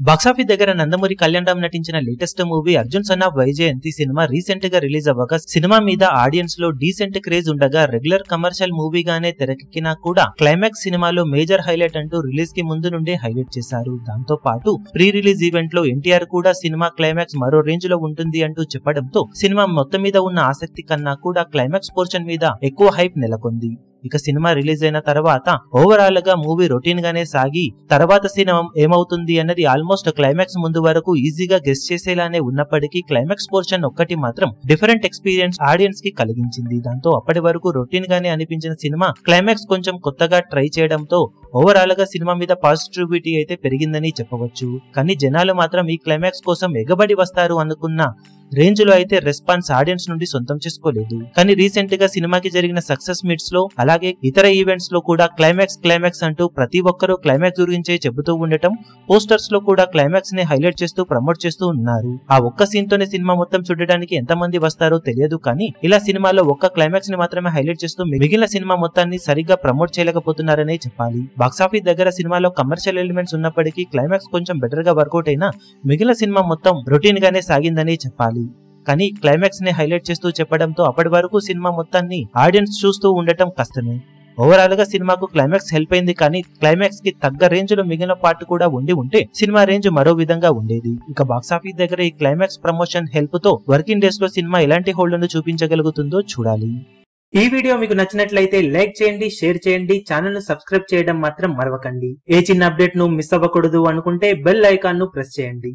Box office దగ్గర నందమూరి కళ్యాణ్ రామ్ నటించిన latest movie Arjun son of Vyjayanthi cinema recent గా రిలీజ్ అవ్వగా సినిమా మీద ఆడియన్స్ లో డీసెంట్ క్రేజ్ ఉండగా రెగ్యులర్ కమర్షియల్ మూవీగానే తెరకెక్కినా కూడా క్లైమాక్స్ సినిమాలో మేజర్ హైలైట్ అంటూ రిలీజ్ కి ముందు నుండే హైలైట్ చేశారు. దాంతో పాటు ప్రీ రిలీజ్ ఈవెంట్ లో ఎన్టీఆర్ కూడా సినిమా క్లైమాక్స్ మరో రేంజ్ లో ఉంటుంది అంటూ చెప్పడంతో సినిమా మొత్తం మీద ఉన్న ఆసక్తి కన్నా కూడా క్లైమాక్స్ పోర్షన్ మీద ఎక్కువ హైప్ నెలకొంది. ఇక సినిమా రిలీజ్ అయిన తర్వాత ఓవరాల్ గా మూవీ రొటీన్ గానే సాగి తర్వాత సినిమా ఏమవుతుంది అన్నది ఆల్మోస్ట్ క్లైమాక్స్ ముందు వరకు ఈజీగా గెస్ చేసేలానే ఉన్నప్పటికీ క్లైమాక్స్ పోర్షన్ ఒక్కటి మాత్రం డిఫరెంట్ ఎక్స్పీరియన్స్ ఆడియన్స్ కి కలిగించింది. దాంతో అప్పటి వరకు రొటీన్ గానే అనిపించిన సినిమా క్లైమాక్స్ కొంచెం కొత్తగా ట్రై చేయడంతో ఓవరాల్ గా సినిమా మీద పాజిటివిటీ అయితే పెరిగిందని చెప్పవచ్చు. కానీ జనాలు మాత్రం ఈ క్లైమాక్స్ కోసం ఎగబడి వస్తారు అనుకున్న రేంజ్ లో అయితే రెస్పాన్స్ ఆడియన్స్ నుండి సొంతం చేసుకోలేదు. కానీ రీసెంట్ గా సినిమాకి జరిగిన సక్సెస్ మీట్స్ లో అలాగే ఇతర ఈవెంట్స్ లో కూడా క్లైమాక్స్ అంటూ ప్రతి ఒక్కరూ క్లైమాక్స్ గురించే చెబుతూ ఉండటం, పోస్టర్స్ లో కూడా క్లైమాక్స్ ని హైలైట్ చేస్తూ ప్రమోట్ చేస్తూ ఉన్నారు. ఆ ఒక్క సీన్ తోనే సినిమా మొత్తం చూడడానికి ఎంతమంది వస్తారో తెలియదు, కానీ ఇలా సినిమాలో ఒక్క క్లైమాక్స్ ని మాత్రమే హైలైట్ చేస్తూ మిగిలిన సినిమా మొత్తాన్ని సరిగ్గా ప్రమోట్ చేయలేకపోతున్నారనే చెప్పాలి. బాక్సాఫీస్ దగ్గర సినిమాలో కమర్షియల్ ఎలిమెంట్స్ ఉన్నప్పటికీ క్లైమాక్స్ కొంచెం బెటర్ గా వర్కౌట్ అయినా మిగిలిన సినిమా మొత్తం రొటీన్ గానే సాగిందని చెప్పాలి. కానీ క్లైమాక్స్ ని హైలైట్ చేస్తూ చెప్పడంతో అప్పటి వరకు సినిమా మొత్తాన్ని ఆడియన్స్ చూస్తూ ఉండటం కష్టమే. ఓవరాల్ గా సినిమాకు క్లైమాక్స్ హెల్ప్ అయింది, కానీ క్లైమాక్స్ కి తగ్గ రేంజ్ లో మిగిలిన పార్ట్ కూడా ఉంటే సినిమా రేంజ్ మరో విధంగా ఉండేది. ఇక బాక్సాఫీస్ దగ్గర ఈ క్లైమాక్స్ ప్రమోషన్ హెల్ప్ తో వర్కింగ్ డేస్ లో సినిమా ఎలాంటి హోల్డ్ ను చూపించగలుగుతుందో చూడాలి. ఈ వీడియో మీకు నచ్చినట్లయితే లైక్ చేయండి, షేర్ చేయండి, ఛానల్ ను సబ్స్క్రైబ్ చేయడం మాత్రం మరవకండి. ఏ చిన్న అప్డేట్ ను మిస్ అవ్వకూడదు అనుకుంటే బెల్ ఐకాన్ ను ప్రెస్ చేయండి.